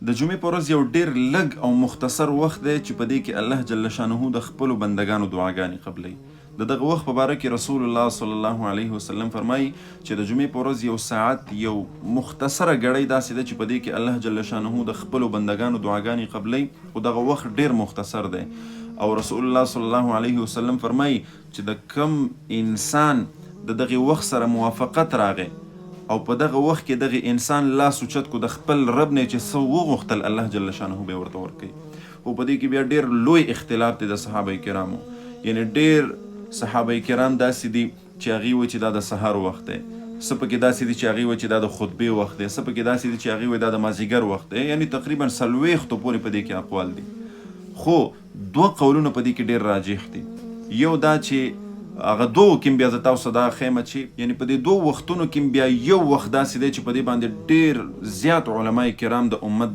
د جمعې په ورځ یو ډېر لږ او مختصر وخت دی چې په دې کې الله جل شانه د خپلو بندګانو دعاګانې قبلوي. د دغه وخت په باره کې رسول الله صلی الله علیه وسلم فرمایي چې د جمعې په ورځ یو ساعت یو مختصره ګړۍ داسې ده چې په دې کې الله جل شانه د خپلو بندګانو دعاګانې قبلوي، خو دغه وخت ډېر مختصر دی. او رسول الله صلی الله علیه وسلم فرمایي چې د کم انسان د دغه وخت سره موافقت راغی او په دغه وخت کې دغه انسان لاس اوچت کو د خپل رب نه چې څه وغوښتل الله جل شانه به ورته ورکوي. خو په دې کې بیا ډېر لوی اختلاف دی د صحابه کرامو، یعنی ډېر صحابه کرام داسې دي چې هغوی وایي چې دا د سهار وخت دی، څه پکې داسې دي چې هغوی وایي چې دا د خطبې وخت دی، څه پکې داسې دي چې هغوی وایي دا د مازدیګر وخت دی، یعنی تقریبا 40 پورې په دې کې اقوال دي. خو 2 قولونه په دې کې ډېر راجح دي. یو دا چې هغه 2 کې بیا زه تاسو دا ښیم چې یعنی په دې 2 وختونو کې بیا یو وخت داسې دی چې په دې باندې ډېر زیات علما کرام د امت